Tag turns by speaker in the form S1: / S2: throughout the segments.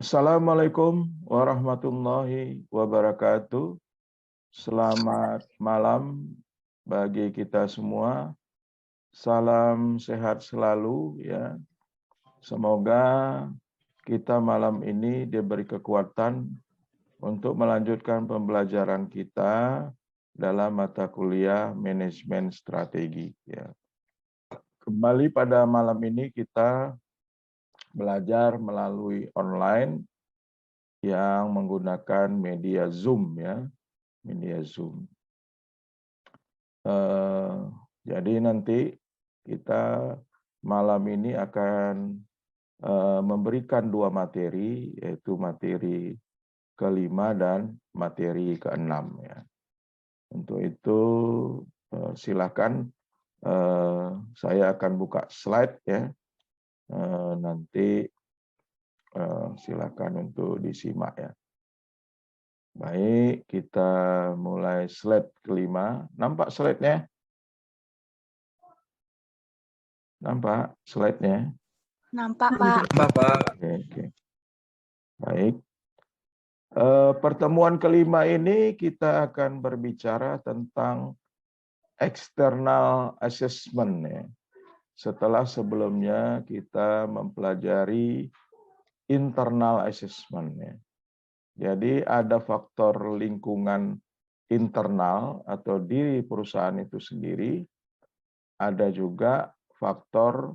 S1: Assalamualaikum warahmatullahi wabarakatuh. Selamat malam bagi kita semua. Salam sehat selalu ya. Semoga kita malam ini diberi kekuatan untuk melanjutkan pembelajaran kita dalam mata kuliah manajemen strategi ya. Kembali pada malam ini kita belajar melalui online yang menggunakan media Zoom ya, media Zoom. Jadi nanti kita malam ini akan memberikan dua materi, yaitu materi kelima dan materi keenam ya. Untuk itu silakan saya akan buka slide ya. Nanti silakan untuk disimak ya. Baik, kita mulai slide kelima. Nampak slide-nya? Nampak slide-nya?
S2: Nampak, Pak.
S3: Nampak, Pak.
S1: Oke. Baik. Pertemuan kelima ini kita akan berbicara tentang external assessment ya. Setelah sebelumnya kita mempelajari internal assessment ya. Jadi ada faktor lingkungan internal atau diri perusahaan itu sendiri, ada juga faktor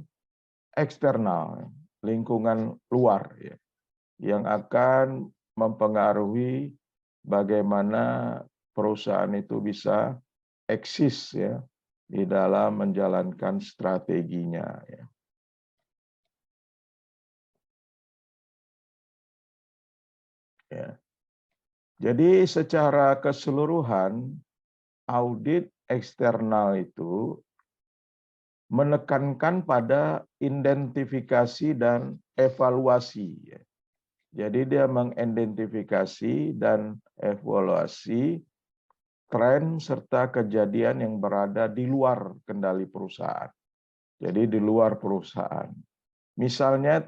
S1: eksternal, lingkungan luar ya, yang akan mempengaruhi bagaimana perusahaan itu bisa eksis ya di dalam menjalankan strateginya ya. Ya. Jadi secara keseluruhan audit eksternal itu menekankan pada identifikasi dan evaluasi. Jadi dia mengidentifikasi dan evaluasi tren serta kejadian yang berada di luar kendali perusahaan. Jadi di luar perusahaan. Misalnya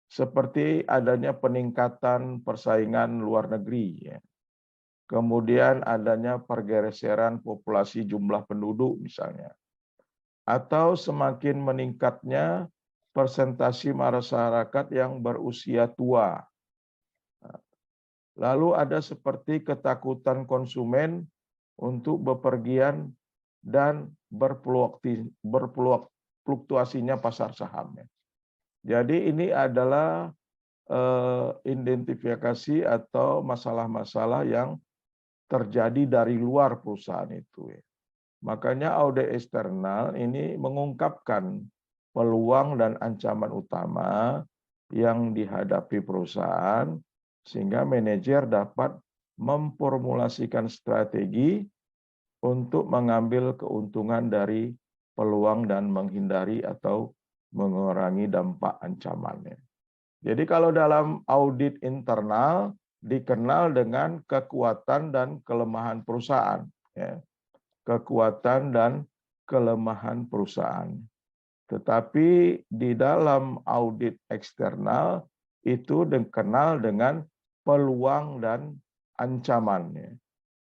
S1: seperti adanya peningkatan persaingan luar negeri. Kemudian adanya pergeseran populasi jumlah penduduk misalnya. Atau semakin meningkatnya persentase masyarakat yang berusia tua. Lalu ada seperti ketakutan konsumen untuk bepergian dan berfluktuasinya pasar saham. Jadi ini adalah identifikasi atau masalah-masalah yang terjadi dari luar perusahaan itu. Makanya audit eksternal ini mengungkapkan peluang dan ancaman utama yang dihadapi perusahaan sehingga manajer dapat memformulasikan strategi untuk mengambil keuntungan dari peluang dan menghindari atau mengurangi dampak ancamannya. Jadi kalau dalam audit internal dikenal dengan kekuatan dan kelemahan perusahaan. Ya. Kekuatan dan kelemahan perusahaan. Tetapi di dalam audit eksternal itu dikenal dengan peluang dan ancamannya.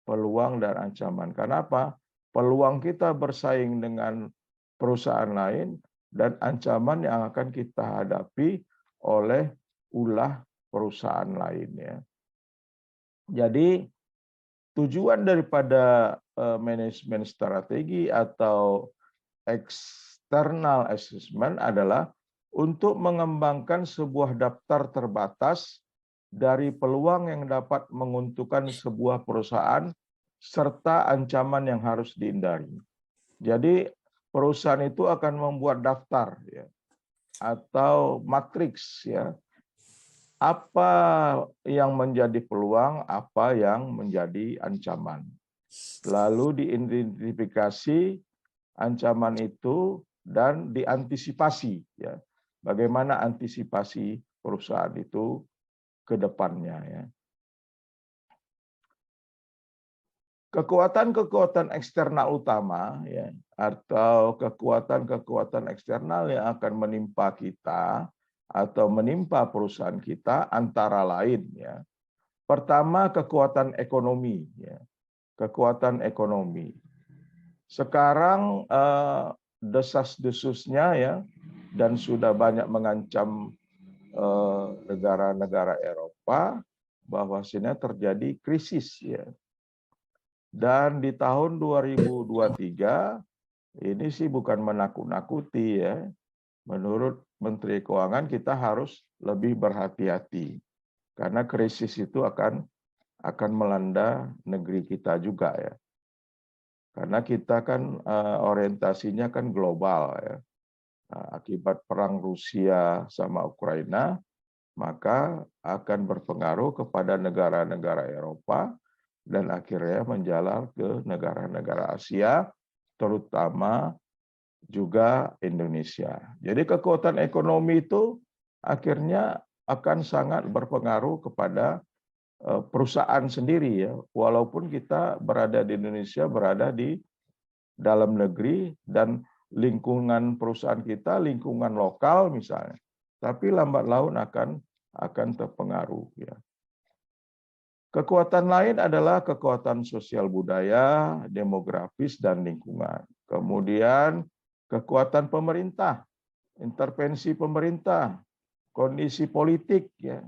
S1: Peluang dan ancaman. Kenapa? Peluang kita bersaing dengan perusahaan lain dan ancaman yang akan kita hadapi oleh ulah perusahaan lainnya. Jadi tujuan daripada manajemen strategi atau external assessment adalah untuk mengembangkan sebuah daftar terbatas dari peluang yang dapat menguntungkan sebuah perusahaan serta ancaman yang harus dihindari. Jadi perusahaan itu akan membuat daftar ya, atau matriks ya. Apa yang menjadi peluang, apa yang menjadi ancaman. Lalu diidentifikasi ancaman itu dan diantisipasi ya. Bagaimana antisipasi perusahaan itu ke depannya ya. Kekuatan-kekuatan eksternal utama ya, atau kekuatan-kekuatan eksternal yang akan menimpa kita atau menimpa perusahaan kita antara lain ya. Pertama, kekuatan ekonomi ya. Kekuatan ekonomi. Sekarang desas-desusnya ya, dan sudah banyak mengancam negara-negara Eropa bahwasanya terjadi krisis ya. Dan di tahun 2023 ini sih bukan menakut-nakuti ya. Menurut Menteri Keuangan kita harus lebih berhati-hati karena krisis itu akan melanda negeri kita juga ya. Karena kita kan orientasinya kan global ya. Akibat perang Rusia sama Ukraina, maka akan berpengaruh kepada negara-negara Eropa dan akhirnya menjalar ke negara-negara Asia, terutama juga Indonesia. Jadi kekuatan ekonomi itu akhirnya akan sangat berpengaruh kepada perusahaan sendiri ya. Walaupun kita berada di Indonesia, berada di dalam negeri dan lingkungan perusahaan kita, lingkungan lokal misalnya. Tapi lambat laun akan terpengaruh ya. Kekuatan lain adalah kekuatan sosial budaya, demografis, dan lingkungan. Kemudian kekuatan pemerintah, intervensi pemerintah, kondisi politik ya.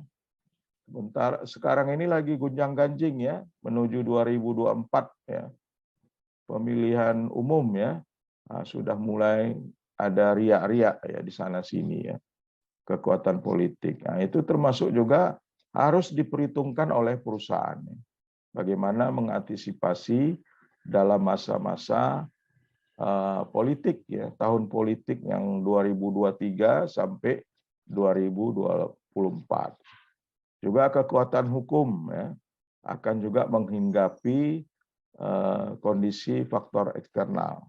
S1: Sekarang ini lagi gunjang-ganjing ya, menuju 2024 ya. Pemilihan umum ya. Nah, sudah mulai ada riak-riak ya di sana sini ya. Kekuatan politik. Nah, itu termasuk juga harus diperhitungkan oleh perusahaan. Bagaimana mengantisipasi dalam masa-masa politik ya, tahun politik yang 2023 sampai 2024. Juga kekuatan hukum ya, akan juga menghinggapi kondisi faktor eksternal.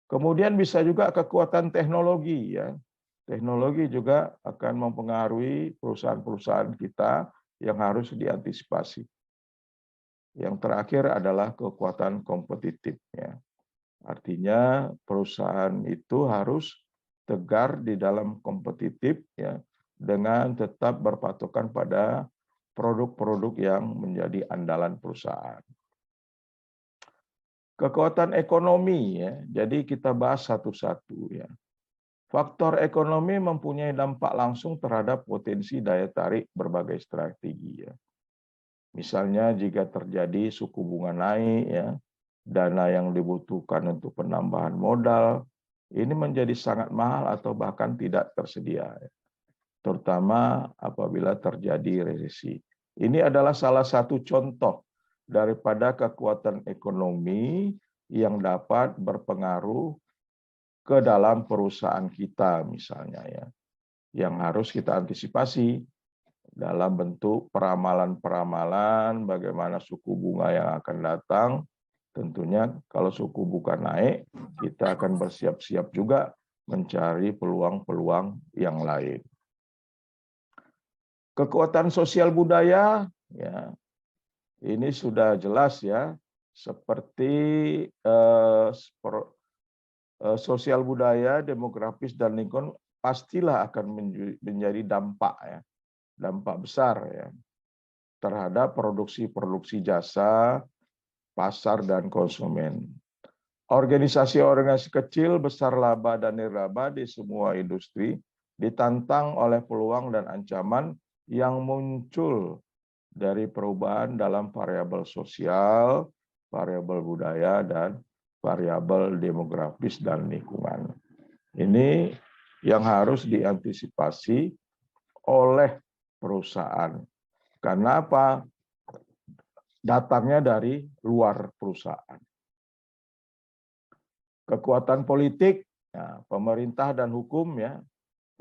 S1: Kemudian bisa juga kekuatan teknologi ya. Teknologi juga akan mempengaruhi perusahaan-perusahaan kita yang harus diantisipasi. Yang terakhir adalah kekuatan kompetitif ya. Artinya perusahaan itu harus tegar di dalam kompetitif ya, dengan tetap berpatokan pada produk-produk yang menjadi andalan perusahaan. Kekuatan ekonomi ya. Jadi kita bahas satu-satu ya. Faktor ekonomi mempunyai dampak langsung terhadap potensi daya tarik berbagai strategi ya. Misalnya jika terjadi suku bunga naik ya, dana yang dibutuhkan untuk penambahan modal ini menjadi sangat mahal atau bahkan tidak tersedia ya. Terutama apabila terjadi resesi. Ini adalah salah satu contoh daripada kekuatan ekonomi yang dapat berpengaruh ke dalam perusahaan kita misalnya ya, yang harus kita antisipasi dalam bentuk peramalan-peramalan bagaimana suku bunga yang akan datang. Tentunya kalau suku bunga naik, kita akan bersiap-siap juga mencari peluang-peluang yang lain. Kekuatan sosial budaya ya, ini sudah jelas ya, seperti sosial budaya, demografis, dan lingkungan pastilah akan menjadi dampak ya, dampak besar ya terhadap produksi-produksi jasa, pasar, dan konsumen. Organisasi-organisasi kecil, besar laba, dan nirlaba di semua industri ditantang oleh peluang dan ancaman yang muncul dari perubahan dalam variabel sosial, variabel budaya, dan variabel demografis dan lingkungan. Ini yang harus diantisipasi oleh perusahaan. Karena apa? Datangnya dari luar perusahaan. Kekuatan politik, ya, pemerintah dan hukum ya,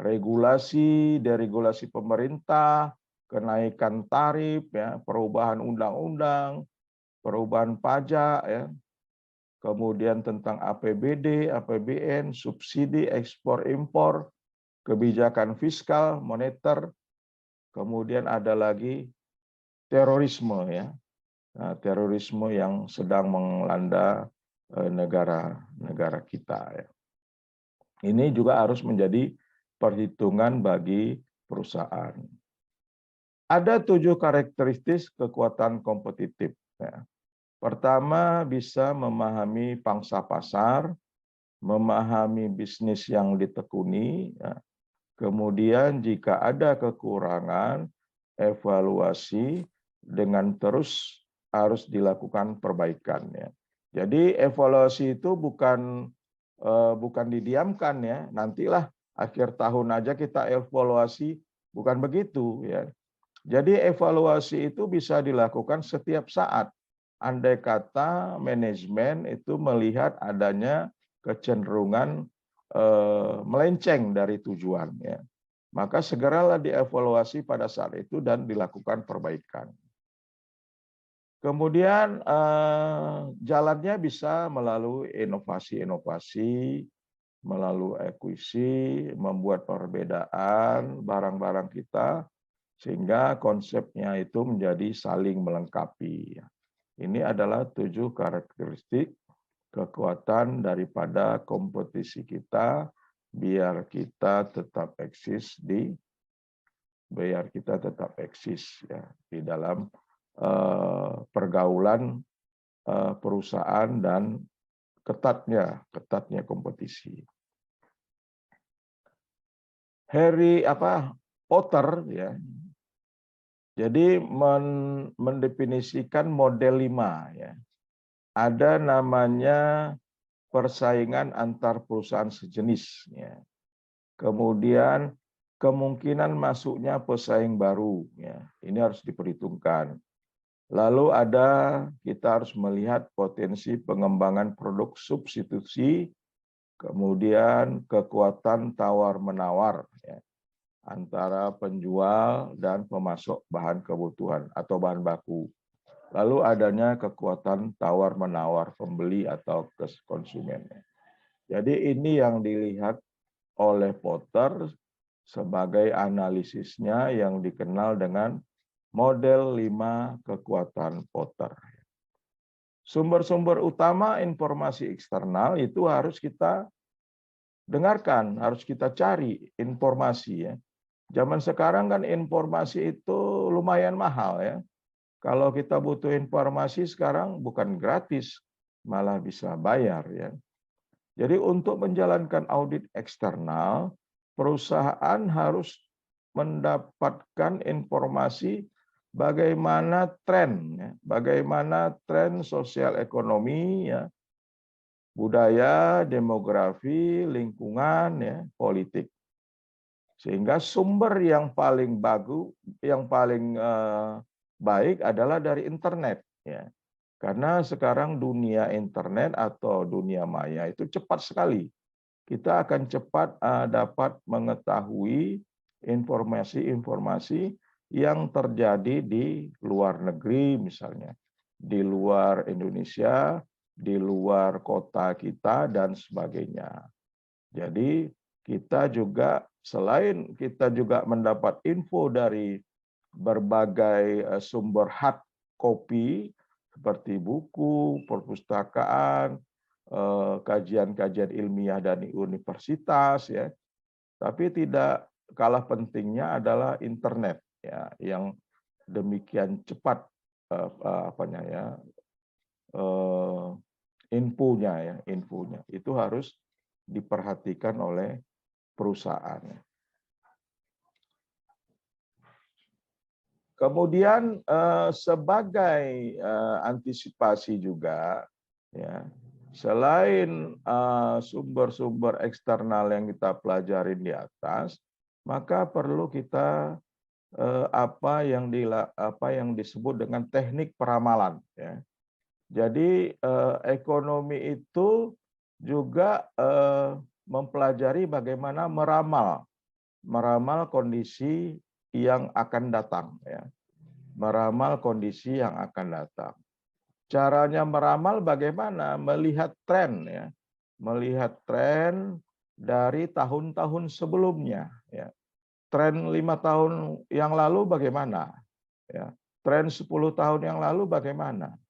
S1: regulasi, deregulasi pemerintah, kenaikan tarif ya, perubahan undang-undang, perubahan pajak ya, kemudian tentang APBD, APBN, subsidi ekspor impor, kebijakan fiskal, moneter, kemudian ada lagi terorisme ya. Nah, terorisme yang sedang melanda negara-negara kita ya. Ini juga harus menjadi perhitungan bagi perusahaan. Ada 7 karakteristik kekuatan kompetitif. Ya. Pertama, bisa memahami pangsa pasar, memahami bisnis yang ditekuni. Ya. Kemudian jika ada kekurangan, evaluasi dengan terus harus dilakukan perbaikan. Ya. Jadi evaluasi itu bukan didiamkan ya. Nantilah akhir tahun aja kita evaluasi, bukan begitu ya. Jadi evaluasi itu bisa dilakukan setiap saat. Andai kata manajemen itu melihat adanya kecenderungan melenceng dari tujuan, ya. Maka segeralah dievaluasi pada saat itu dan dilakukan perbaikan. Kemudian jalannya bisa melalui inovasi-inovasi, melalui akuisisi, membuat perbedaan barang-barang kita, sehingga konsepnya itu menjadi saling melengkapi. Ini adalah 7 karakteristik kekuatan daripada kompetisi kita, biar kita tetap eksis ya di dalam pergaulan perusahaan dan ketatnya kompetisi. Potter ya. Jadi mendefinisikan model 5 ya. Ada namanya persaingan antar perusahaan sejenis ya. Kemudian kemungkinan masuknya pesaing baru ya. Ini harus diperhitungkan. Lalu kita harus melihat potensi pengembangan produk substitusi, kemudian kekuatan tawar-menawar ya, antara penjual dan pemasok bahan kebutuhan atau bahan baku. Lalu adanya kekuatan tawar-menawar pembeli atau konsumen. Jadi ini yang dilihat oleh Potter sebagai analisisnya yang dikenal dengan model 5 kekuatan Potter. Sumber-sumber utama informasi eksternal itu harus kita dengarkan, harus kita cari informasi ya. Zaman sekarang kan informasi itu lumayan mahal ya. Kalau kita butuh informasi sekarang bukan gratis, malah bisa bayar ya. Jadi untuk menjalankan audit eksternal, perusahaan harus mendapatkan informasi bagaimana tren sosial ekonomi ya, budaya, demografi, lingkungan ya, politik. Sehingga sumber yang paling baik adalah dari internet ya. Karena sekarang dunia internet atau dunia maya itu cepat sekali. Kita akan cepat dapat mengetahui informasi-informasi yang terjadi di luar negeri misalnya, di luar Indonesia, di luar kota kita dan sebagainya. Jadi selain kita juga mendapat info dari berbagai sumber hard copy seperti buku, perpustakaan, kajian-kajian ilmiah dari universitas ya. Tapi tidak kalah pentingnya adalah internet ya, yang demikian cepat infonya itu harus diperhatikan oleh perusahaan. Kemudian sebagai antisipasi juga ya, selain sumber-sumber eksternal yang kita pelajari di atas, maka perlu kita apa yang disebut dengan teknik peramalan ya. Jadi ekonomi itu juga mempelajari bagaimana meramal kondisi yang akan datang ya. Meramal kondisi yang akan datang. Caranya meramal bagaimana? Melihat tren ya. Melihat tren dari tahun-tahun sebelumnya ya. Tren 5 tahun yang lalu bagaimana? Ya. Tren 10 tahun yang lalu bagaimana?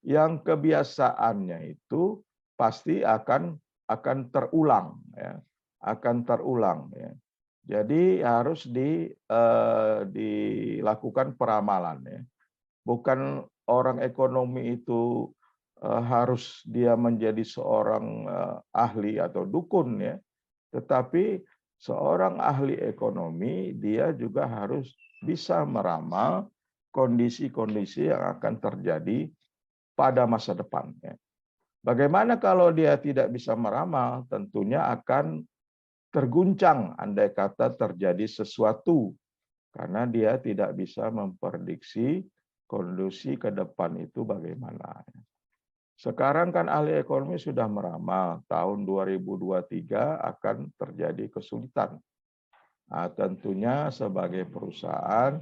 S1: Yang kebiasaannya itu pasti akan terulang ya. Akan terulang ya. Jadi harus dilakukan peramalan ya. Bukan orang ekonomi itu harus dia menjadi seorang ahli atau dukun ya, tetapi seorang ahli ekonomi dia juga harus bisa meramal kondisi-kondisi yang akan terjadi pada masa depan ya. Bagaimana kalau dia tidak bisa meramal? Tentunya akan terguncang andai kata terjadi sesuatu karena dia tidak bisa memprediksi kondisi ke depan itu bagaimana. Sekarang kan ahli ekonomi sudah meramal tahun 2023 akan terjadi kesulitan. Nah, tentunya sebagai perusahaan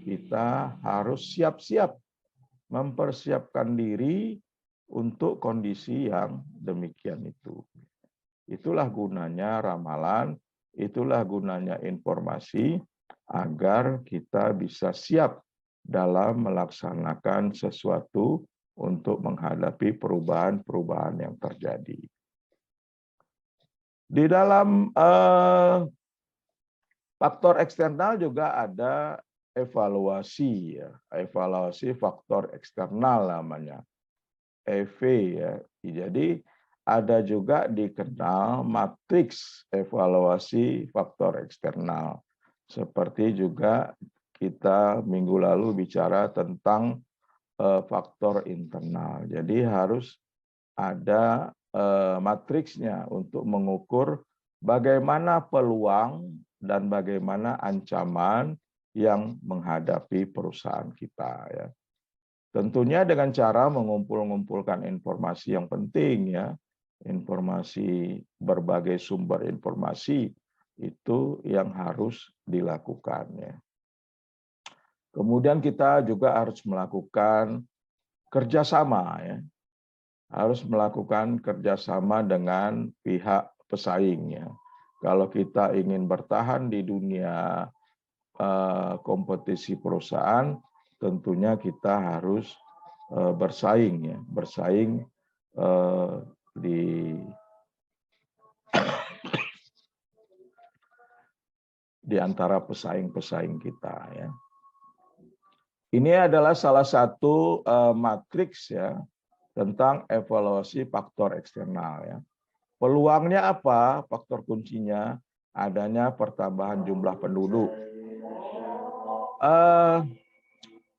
S1: kita harus siap-siap mempersiapkan diri untuk kondisi yang demikian itu. Itulah gunanya ramalan, itulah gunanya informasi agar kita bisa siap dalam melaksanakan sesuatu untuk menghadapi perubahan-perubahan yang terjadi. Di dalam faktor eksternal juga ada evaluasi, ya. Evaluasi faktor eksternal namanya, EV ya. Jadi ada juga dikenal matriks evaluasi faktor eksternal. Seperti juga kita minggu lalu bicara tentang faktor internal. Jadi harus ada matriksnya untuk mengukur bagaimana peluang dan bagaimana ancaman yang menghadapi perusahaan kita ya. Tentunya dengan cara mengumpulkan informasi yang penting ya. Informasi berbagai sumber informasi itu yang harus dilakukan ya. Kemudian kita juga harus melakukan kerjasama ya. Harus melakukan kerjasama dengan pihak pesaing ya. Kalau kita ingin bertahan di dunia kompetisi perusahaan, tentunya kita harus bersaing ya, bersaing di antara pesaing-pesaing kita ya. Ini adalah salah satu matriks ya tentang evaluasi faktor eksternal ya. Peluangnya apa? Faktor kuncinya adanya pertambahan jumlah penduduk.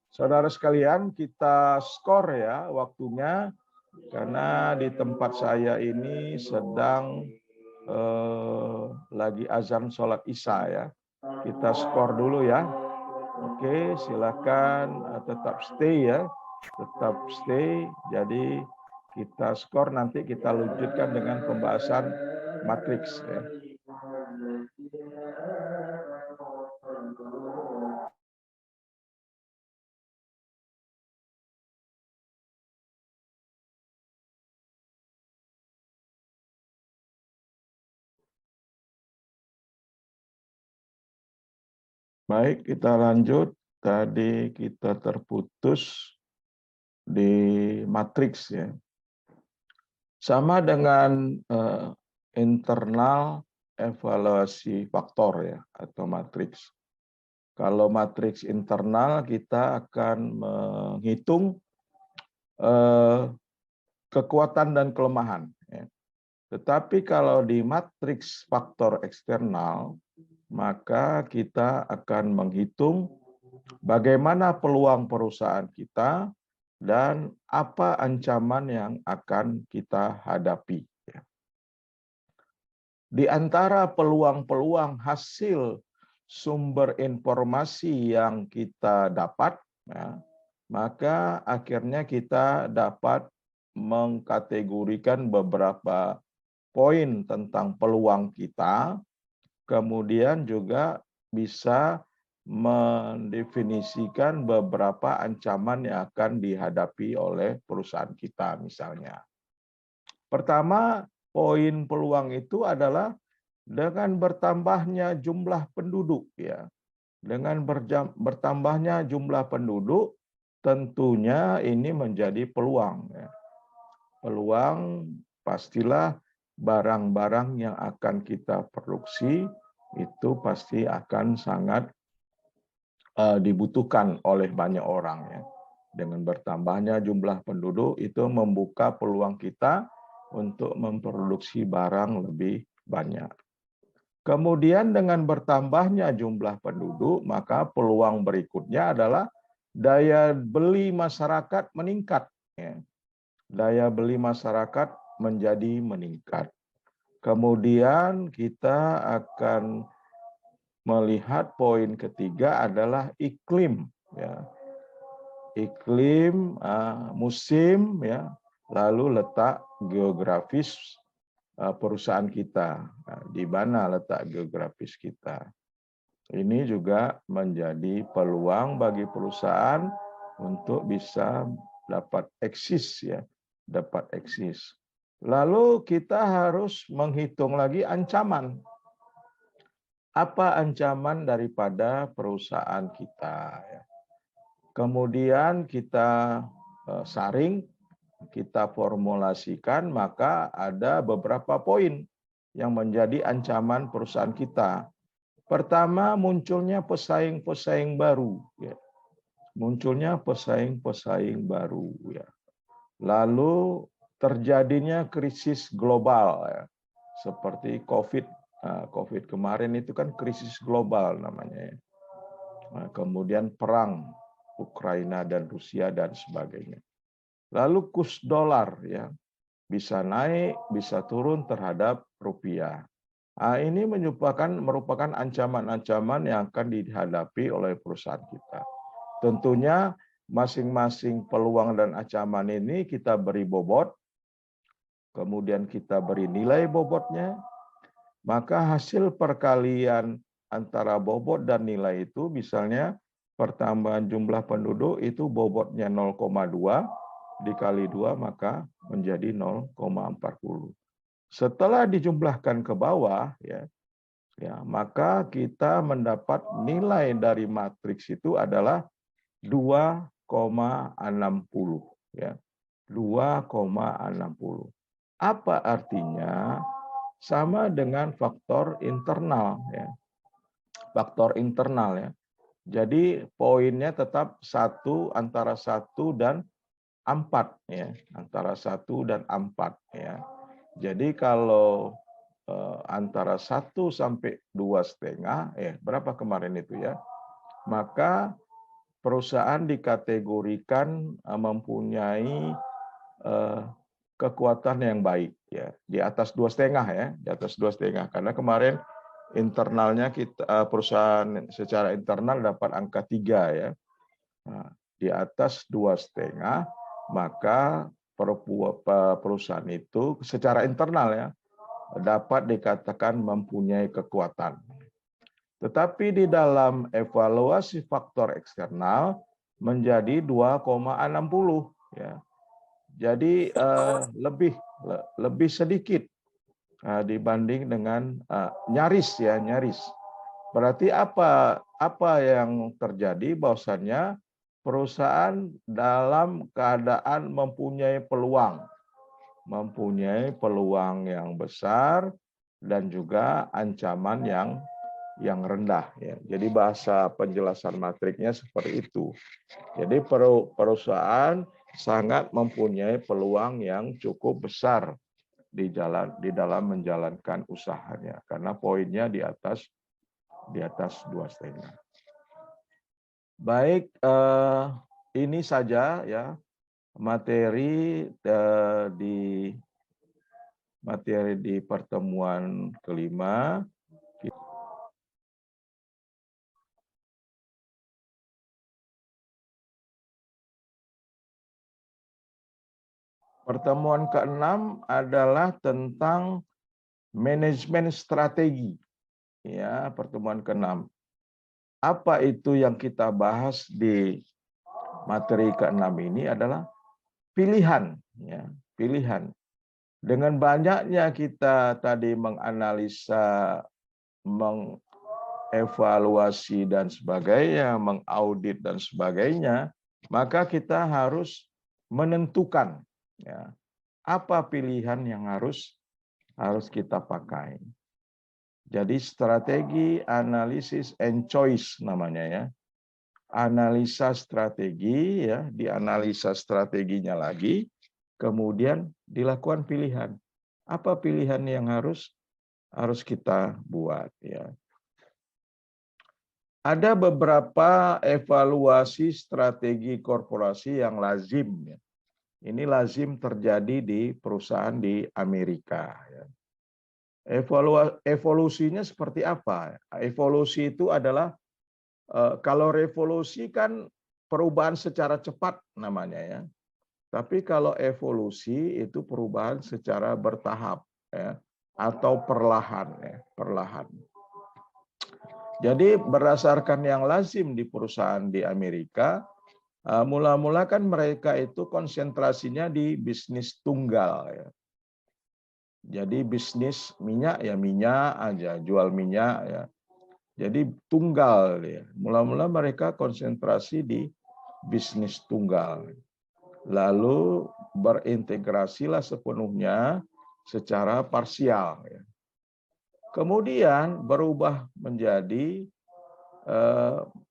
S1: Saudara sekalian, kita skor ya waktunya karena di tempat saya ini sedang lagi azan sholat isya ya. Kita skor dulu ya. Oke, silakan tetap stay ya. Tetap stay. Jadi kita skor, nanti kita lanjutkan dengan pembahasan matriks ya. Baik, kita lanjut. Tadi kita terputus di matriks ya. Sama dengan internal evaluasi faktor ya atau matriks. Kalau matriks internal kita akan menghitung kekuatan dan kelemahan. Ya. Tetapi kalau di matriks faktor eksternal, maka kita akan menghitung bagaimana peluang perusahaan kita dan apa ancaman yang akan kita hadapi. Di antara peluang-peluang hasil sumber informasi yang kita dapat, ya, maka akhirnya kita dapat mengkategorikan beberapa poin tentang peluang kita, kemudian juga bisa mendefinisikan beberapa ancaman yang akan dihadapi oleh perusahaan kita misalnya. Pertama, poin peluang itu adalah dengan bertambahnya jumlah penduduk ya. Dengan bertambahnya jumlah penduduk tentunya ini menjadi peluang ya. Peluang pastilah barang-barang yang akan kita produksi itu pasti akan sangat dibutuhkan oleh banyak orang ya. Dengan bertambahnya jumlah penduduk itu membuka peluang kita untuk memproduksi barang lebih banyak. Kemudian dengan bertambahnya jumlah penduduk, maka peluang berikutnya adalah daya beli masyarakat meningkat. Ya. Daya beli masyarakat menjadi meningkat. Kemudian kita akan melihat poin ketiga adalah iklim. Ya. Iklim, musim, ya, lalu letak geografis perusahaan kita. Nah, di mana letak geografis kita? Ini juga menjadi peluang bagi perusahaan untuk bisa dapat eksis ya, dapat eksis. Lalu kita harus menghitung lagi ancaman. Apa ancaman daripada perusahaan kita? Ya. Kemudian kita saring, kita formulasikan, maka ada beberapa poin yang menjadi ancaman perusahaan kita. Pertama, munculnya pesaing-pesaing baru. Ya. Munculnya pesaing-pesaing baru. Ya. Lalu terjadinya krisis global. Ya. Seperti COVID. Nah, COVID kemarin itu kan krisis global namanya. Ya. Nah, kemudian perang Ukraina dan Rusia dan sebagainya. Lalu kurs dolar ya bisa naik, bisa turun terhadap rupiah. Nah, ini merupakan ancaman-ancaman yang akan dihadapi oleh perusahaan kita. Tentunya masing-masing peluang dan ancaman ini kita beri bobot, kemudian kita beri nilai bobotnya, maka hasil perkalian antara bobot dan nilai itu misalnya pertambahan jumlah penduduk itu bobotnya 0,2 dikali 2 maka menjadi 0,40. Setelah dijumlahkan ke bawah ya, maka kita mendapat nilai dari matriks itu adalah 2,60 ya. 2,60. Apa artinya? Sama dengan faktor internal ya. Faktor internal ya. Jadi poinnya tetap antara 1 dan 4 ya, antara 1 dan 4 ya. Jadi kalau antara 1 sampai 2,5 berapa kemarin itu ya? Maka perusahaan dikategorikan mempunyai kekuatan yang baik ya, di atas 2,5 ya, di atas 2,5 karena kemarin internalnya perusahaan secara internal dapat angka 3 ya. Nah, di atas 2,5 maka perusahaan itu secara internal ya dapat dikatakan mempunyai kekuatan. Tetapi di dalam evaluasi faktor eksternal menjadi 2,60 ya. Jadi lebih sedikit dibanding dengan nyaris. Berarti apa yang terjadi? Bahwasannya perusahaan dalam keadaan mempunyai peluang yang besar dan juga ancaman yang rendah ya. Jadi bahasa penjelasan matriknya seperti itu. Jadi perusahaan sangat mempunyai peluang yang cukup besar di dalam menjalankan usahanya karena poinnya di atas 2,5. Baik, ini saja ya materi di pertemuan kelima. Pertemuan ke-6 adalah tentang manajemen strategi. Ya, pertemuan ke-6. Apa itu yang kita bahas di materi ke-6 ini adalah pilihan, ya, pilihan. Dengan banyaknya kita tadi menganalisa, mengevaluasi dan sebagainya, mengaudit dan sebagainya, maka kita harus menentukan ya, apa pilihan yang harus kita pakai. Jadi strategi, analisis, and choice namanya ya. Analisa strategi ya, dianalisa strateginya lagi, kemudian dilakukan pilihan. Apa pilihan yang harus kita buat ya. Ada beberapa evaluasi strategi korporasi yang lazim ya. Ini lazim terjadi di perusahaan di Amerika ya. Evolusinya seperti apa? Evolusi itu adalah kalau revolusi kan perubahan secara cepat namanya ya. Tapi kalau evolusi itu perubahan secara bertahap ya, atau perlahan ya, perlahan. Jadi berdasarkan yang lazim di perusahaan di Amerika, mula-mula kan mereka itu konsentrasinya di bisnis tunggal ya. Jadi bisnis minyak ya minyak aja, jual minyak ya. Jadi tunggal ya. Mula-mula mereka konsentrasi di bisnis tunggal. Lalu berintegrasilah sepenuhnya secara parsial ya. Kemudian berubah menjadi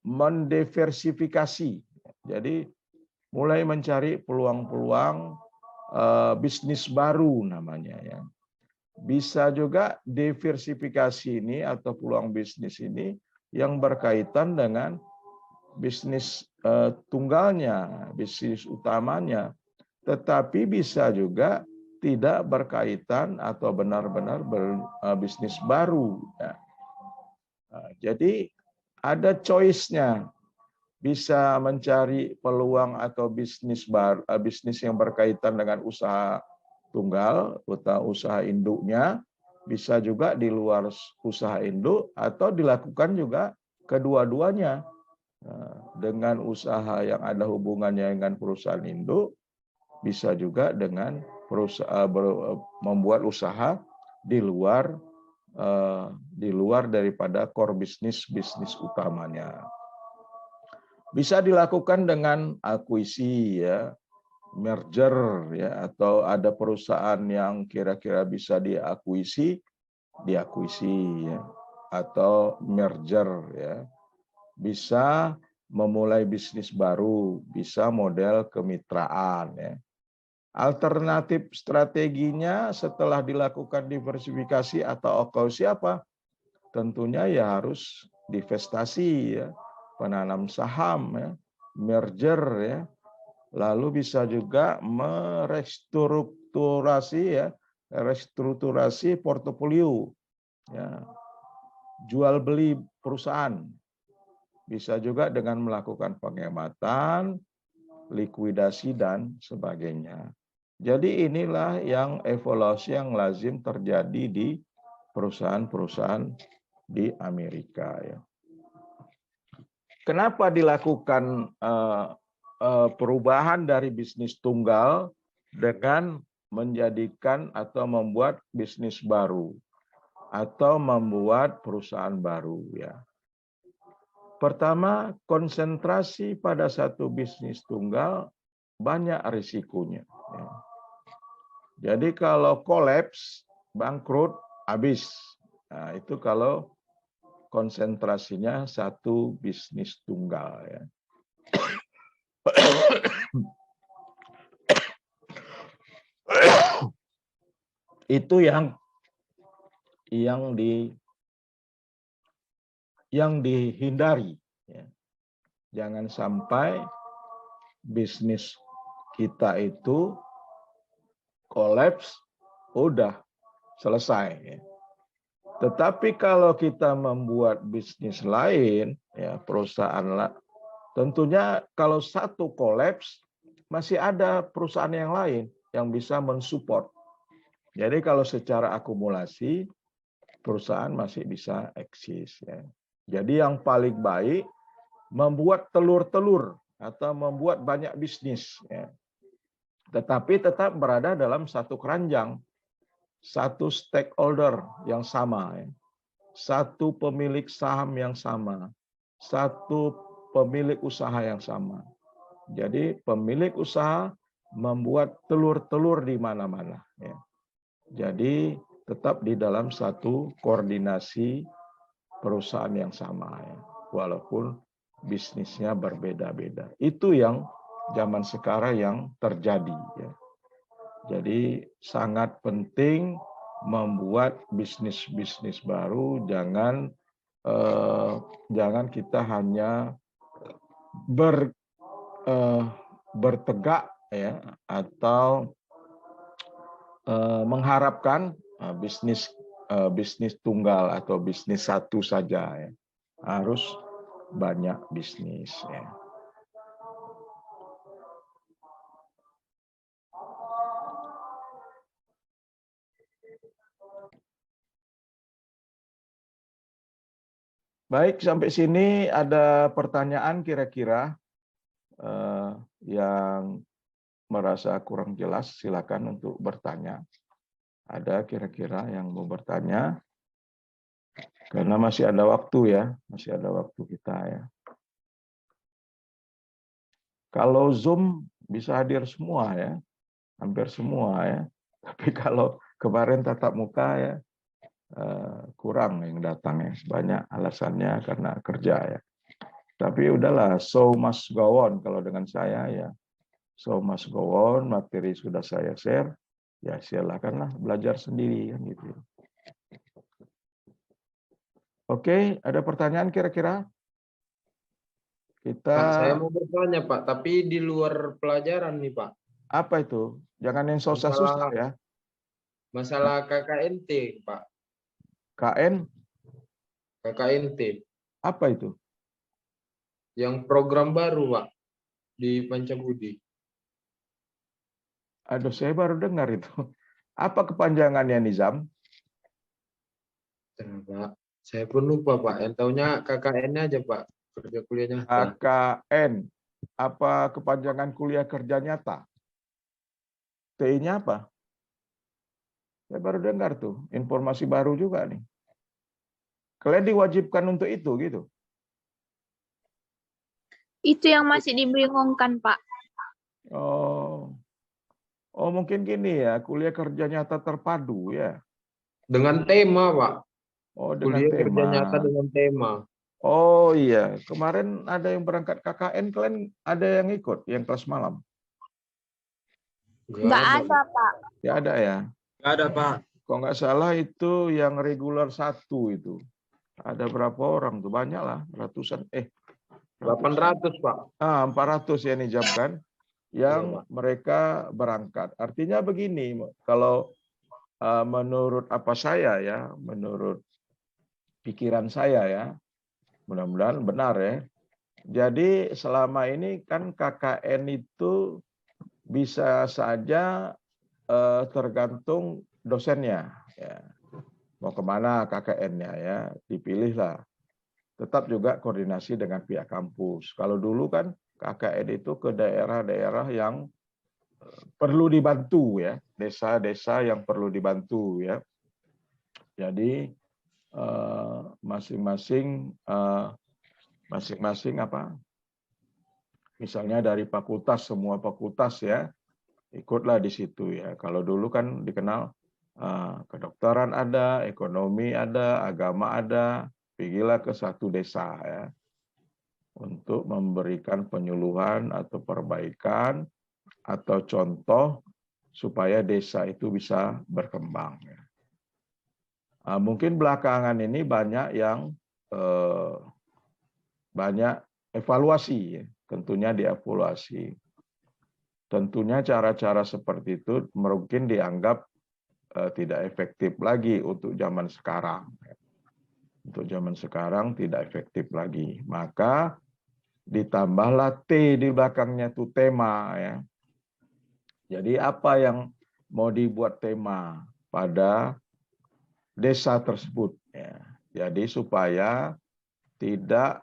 S1: mendiversifikasi. Jadi mulai mencari peluang-peluang bisnis baru namanya ya. Bisa juga diversifikasi ini atau peluang bisnis ini yang berkaitan dengan bisnis tunggalnya, bisnis utamanya, tetapi bisa juga tidak berkaitan atau benar-benar bisnis baru. Ya. Jadi ada choice-nya, bisa mencari peluang atau bisnis baru, bisnis yang berkaitan dengan usaha tunggal, usaha induknya, bisa juga di luar usaha induk atau dilakukan juga kedua-duanya dengan usaha yang ada hubungannya dengan perusahaan induk, bisa juga dengan perusahaan membuat usaha di luar daripada core bisnis utamanya. Bisa dilakukan dengan akuisisi ya, merger ya, atau ada perusahaan yang kira-kira bisa diakuisisi ya, atau merger ya. Bisa memulai bisnis baru, bisa model kemitraan ya. Alternatif strateginya setelah dilakukan diversifikasi atau akuisisi apa? Tentunya ya harus divestasi ya, penanam saham ya, merger ya. Lalu bisa juga restrukturasi portofolio ya, jual beli perusahaan. Bisa juga dengan melakukan penghematan, likuidasi dan sebagainya. Jadi inilah yang evaluasi yang lazim terjadi di perusahaan-perusahaan di Amerika ya. Kenapa dilakukan perubahan dari bisnis tunggal dengan menjadikan atau membuat bisnis baru atau membuat perusahaan baru ya. Pertama, konsentrasi pada satu bisnis tunggal banyak risikonya ya. Jadi kalau kolaps, bangkrut, habis. Nah, itu kalau konsentrasinya satu bisnis tunggal ya. Itu yang dihindari ya. Jangan sampai bisnis kita itu kolaps, udah selesai ya. Tetapi kalau kita membuat bisnis lain ya, perusahaan tentunya kalau satu kolaps masih ada perusahaan yang lain yang bisa mensupport. Jadi kalau secara akumulasi perusahaan masih bisa eksis ya. Jadi yang paling baik membuat telur-telur atau membuat banyak bisnis ya. Tetapi tetap berada dalam satu keranjang, satu stakeholder yang sama ya. Satu pemilik saham yang sama, satu pemilik usaha yang sama. Jadi pemilik usaha membuat telur-telur di mana-mana ya. Jadi tetap di dalam satu koordinasi perusahaan yang sama ya, walaupun bisnisnya berbeda-beda. Itu yang zaman sekarang yang terjadi ya. Jadi sangat penting membuat bisnis-bisnis baru, jangan kita hanya bertegak ya, atau mengharapkan bisnis tunggal atau bisnis satu saja ya. Harus banyak bisnis ya. Baik, sampai sini ada pertanyaan kira-kira yang merasa kurang jelas, silakan untuk bertanya. Ada kira-kira yang mau bertanya? Karena masih ada waktu ya, masih ada waktu kita ya. Kalau Zoom bisa hadir semua ya, hampir semua ya. Tapi kalau kemarin tatap muka ya, kurang yang datang ya. Banyak alasannya karena kerja ya. Tapi udahlah, show must go on kalau dengan saya ya. Show must go on, materi sudah saya share, ya silakanlah belajar sendiri kan gitu. Oke, ada pertanyaan kira-kira?
S2: Pak, saya mau bertanya Pak, tapi di luar pelajaran nih Pak.
S1: Apa itu? Jangan yang susah-susah ya.
S2: Masalah KKNT Pak. KKNT.
S1: Apa itu?
S2: Yang program baru Pak di Pancabudi.
S1: Aduh, saya baru dengar itu. Apa kepanjangannya, Nizam?
S2: Pak, saya pun lupa Pak. Yang tahunya KKN-nya aja Pak. Kerja kuliah nyata.
S1: KKN. Apa kepanjangan kuliah kerja nyata? TI-nya apa? Saya baru dengar tuh. Informasi baru juga nih. Kalian diwajibkan untuk itu gitu?
S3: Itu yang masih dibingungkan, Pak.
S1: Oh, mungkin gini ya, kuliah kerja nyata terpadu ya.
S2: Dengan tema, Pak.
S1: Oh, dengan
S2: kuliah
S1: tema.
S2: Kerja nyata dengan tema.
S1: Oh iya, kemarin ada yang berangkat KKN, kalian ada yang ikut, yang kelas malam?
S3: Nggak ada, Pak.
S1: Ya ada ya?
S2: Nggak ada, Pak.
S1: Kalau nggak salah itu yang reguler 1 itu. Ada berapa orang tuh? Banyak lah, ratusan.
S2: 800, Pak.
S1: 400 ya nih jam kan? Yang mereka berangkat. Artinya begini, kalau menurut apa saya ya, menurut pikiran saya ya, mudah-mudahan benar ya. Jadi selama ini kan KKN itu bisa saja tergantung dosennya. Ya. Mau kemana KKN-nya ya, dipilihlah. Tetap juga koordinasi dengan pihak kampus. Kalau dulu kan KKN itu ke daerah-daerah yang perlu dibantu ya, desa-desa yang perlu dibantu ya. Jadi masing-masing apa? Misalnya dari fakultas, semua fakultas ya, ikutlah di situ ya. Kalau dulu kan dikenal kedokteran ada, ekonomi ada, agama ada, pergilah ke satu desa ya, untuk memberikan penyuluhan atau perbaikan atau contoh supaya desa itu bisa berkembang. Mungkin belakangan ini banyak yang banyak evaluasi, tentunya dievaluasi. Tentunya cara-cara seperti itu mungkin dianggap tidak efektif lagi untuk zaman sekarang. Untuk zaman sekarang tidak efektif lagi. Maka ditambahlah T di belakangnya itu tema ya. Jadi apa yang mau dibuat tema pada desa tersebut ya. Jadi supaya tidak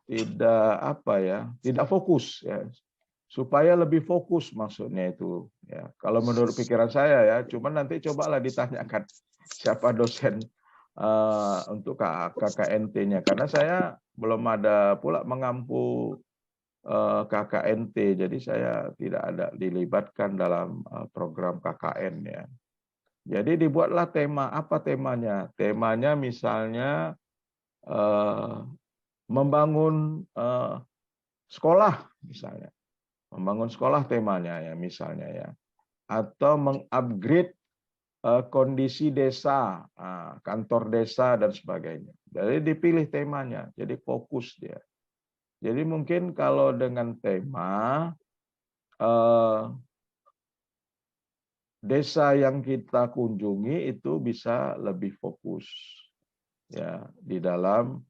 S1: tidak fokus ya, supaya lebih fokus maksudnya itu ya. Kalau menurut pikiran saya ya, cuman nanti cobalah ditanyakan siapa dosen untuk KKNT-nya, karena saya belum ada pula mengampu KKNT, jadi saya tidak ada dilibatkan dalam program KKN ya. Jadi dibuatlah tema. Apa temanya? Temanya misalnya membangun sekolah misalnya. Membangun sekolah temanya ya misalnya ya. Atau mengupgrade kondisi desa, kantor desa dan sebagainya. Jadi dipilih temanya, jadi fokus dia. Jadi mungkin kalau dengan tema desa yang kita kunjungi itu bisa lebih fokus ya di dalam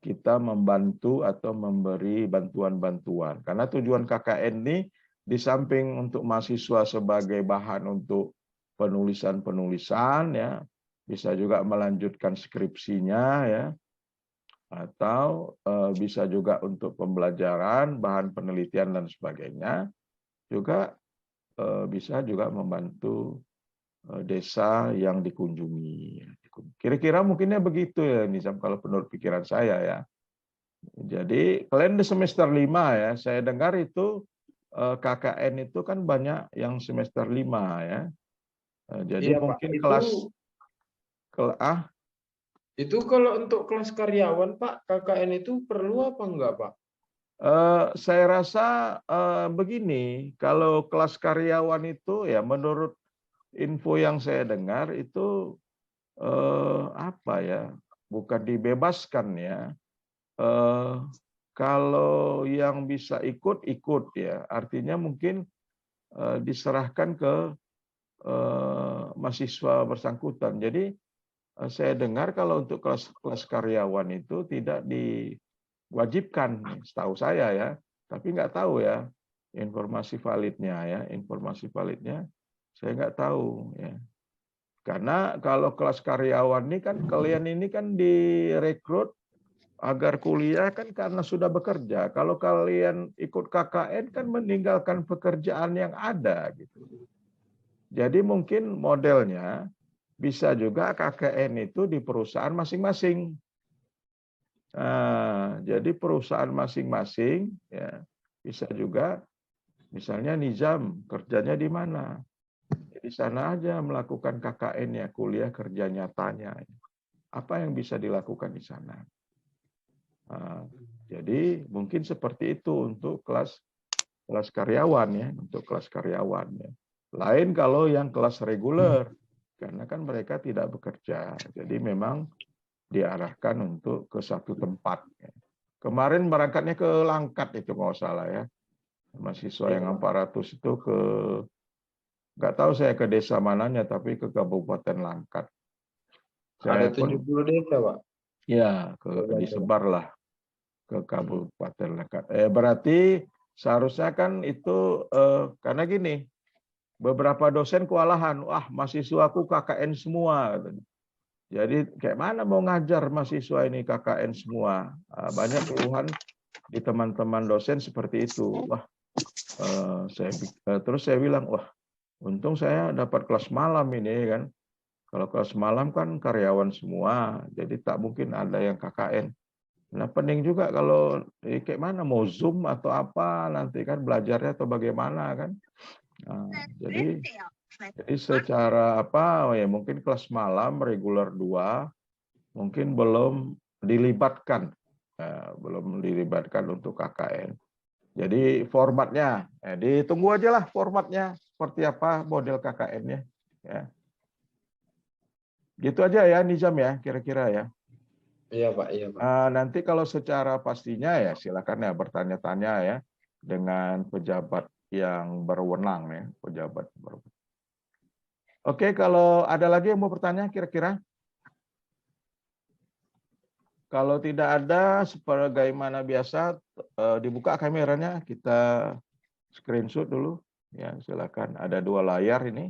S1: kita membantu atau memberi bantuan-bantuan. Karena tujuan KKN ini di samping untuk mahasiswa sebagai bahan untuk penulisan-penulisan ya, bisa juga melanjutkan skripsinya ya, atau bisa juga untuk pembelajaran, bahan penelitian dan sebagainya. Juga bisa juga membantu desa yang dikunjungi. Kira-kira mungkinnya begitu ya Nizam kalau menurut pikiran saya ya. Jadi kalian di semester 5 ya, saya dengar itu KKN itu kan banyak yang semester 5 ya. Jadi
S2: Iya, Pak.
S1: mungkin kelas
S2: Itu kalau untuk kelas karyawan, Pak, KKN itu perlu apa enggak, Pak?
S1: Saya rasa begini, kalau kelas karyawan itu ya menurut info yang saya dengar itu apa ya, bukan dibebaskan ya. Kalau yang bisa ikut ya, artinya mungkin diserahkan ke mahasiswa bersangkutan. Jadi saya dengar kalau untuk kelas karyawan itu tidak diwajibkan, setahu saya ya. Tapi nggak tahu ya informasi validnya saya nggak tahu ya. Karena kalau kelas karyawan ini kan kalian ini kan direkrut agar kuliah kan karena sudah bekerja. Kalau kalian ikut KKN kan meninggalkan pekerjaan yang ada gitu. Jadi mungkin modelnya bisa juga KKN itu di perusahaan masing-masing. Nah, jadi perusahaan masing-masing ya bisa juga misalnya Nizam kerjanya di mana? Di sana aja melakukan KKN-nya, kuliah kerja nyatanya. Apa yang bisa dilakukan di sana? Nah, jadi mungkin seperti itu untuk kelas karyawan ya, untuk kelas karyawan ya. Lain kalau yang kelas reguler, karena kan mereka tidak bekerja. Jadi memang diarahkan untuk ke satu tempat. Kemarin berangkatnya ke Langkat itu nggak salah ya. Mahasiswa yang 400 itu ke, nggak tahu saya ke desa mananya, tapi ke Kabupaten Langkat.
S2: Ada
S1: Saya pun
S2: 70 desa, Pak.
S1: ya disebarlah ke Kabupaten Langkat. Berarti seharusnya kan itu karena gini, beberapa dosen kewalahan, wah mahasiswaku KKN semua. Jadi kayak mana mau ngajar mahasiswa ini KKN semua? Banyak keluhan di teman-teman dosen seperti itu. Wah, terus saya bilang, wah, untung saya dapat kelas malam ini kan. Kalau kelas malam kan karyawan semua, jadi tak mungkin ada yang KKN. Nah, penting juga kalau kayak mana mau Zoom atau apa nanti kan belajarnya atau bagaimana kan. Nah, jadi secara apa ya mungkin kelas malam reguler 2 mungkin belum dilibatkan untuk KKN. Jadi formatnya ditunggu aja lah formatnya seperti apa model KKN-nya ya. Gitu aja ya Nizam ya kira-kira ya.
S2: Iya, Pak. Iya, Pak.
S1: Nanti kalau secara pastinya ya silakan ya bertanya-tanya ya dengan pejabat yang berwenang ya, pejabat berwenang. Oke, kalau ada lagi yang mau bertanya kira-kira? Kalau tidak ada, sebagaimana biasa dibuka kameranya, kita screenshot dulu. Ya, silakan. Ada 2 layar ini.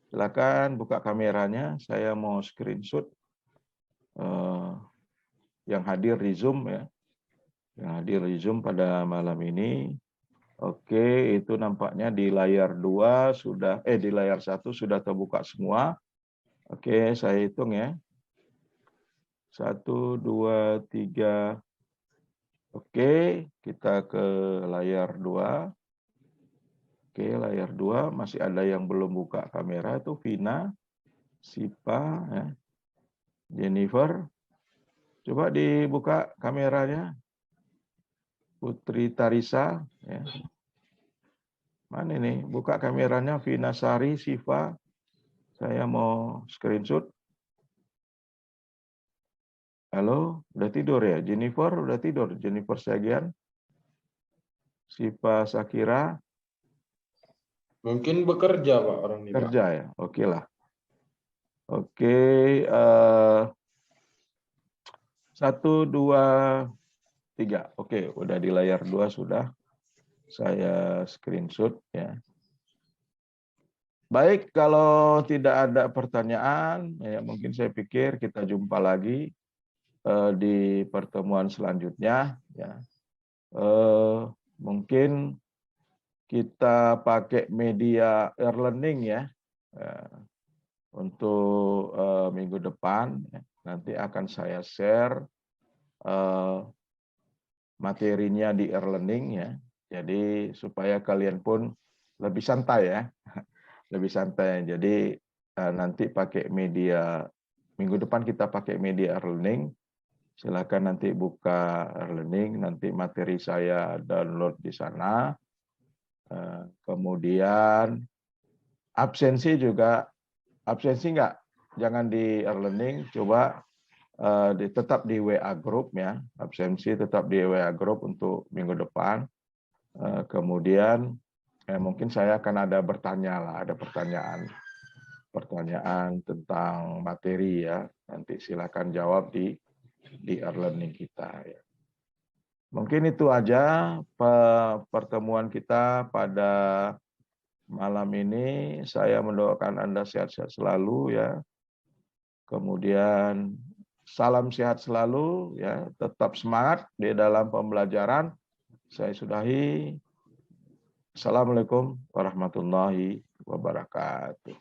S1: Silakan buka kameranya. Saya mau screenshot yang hadir di Zoom ya. Yang hadir di Zoom pada malam ini. Oke, itu nampaknya di layar 2 sudah di layar 1 sudah terbuka semua. Oke, saya hitung ya. 1 2 3. Oke, kita ke layar 2. Oke, layar 2 masih ada yang belum buka kamera itu Vina. Sipa, ya. Jennifer. Coba dibuka kameranya. Putri Tarisa, ya. Mana ini? Buka kameranya, Vinasari, Siva. Saya mau screenshot. Halo, udah tidur ya? Jennifer udah tidur. Jennifer Sagian. Siva Sakira.
S2: Mungkin bekerja Pak orang ini Pak.
S1: Kerja ya? Oke lah. Oke. 1, 2, 3. Oke, udah di layar 2 sudah. Saya screenshot ya. Baik, kalau tidak ada pertanyaan, ya mungkin saya pikir kita jumpa lagi di pertemuan selanjutnya. Ya. Mungkin kita pakai media e-learning ya, untuk minggu depan. Nanti akan saya share materinya di e-learning ya. Jadi supaya kalian pun lebih santai ya. Lebih santai. Jadi nanti pakai media, minggu depan kita pakai media e-learning. Silakan nanti buka e-learning, nanti materi saya download di sana. Kemudian absensi juga, absensi enggak, jangan di e-learning, coba tetap di WA group ya, absensi tetap di WA group untuk minggu depan. Kemudian mungkin saya akan ada bertanya lah, ada pertanyaan tentang materi ya, nanti silakan jawab di e-learning kita ya. Mungkin itu aja pertemuan kita pada malam ini. Saya mendoakan Anda sehat-sehat selalu ya. Kemudian salam sehat selalu ya, tetap semangat di dalam pembelajaran. Saya sudahi. Assalamualaikum warahmatullahi wabarakatuh.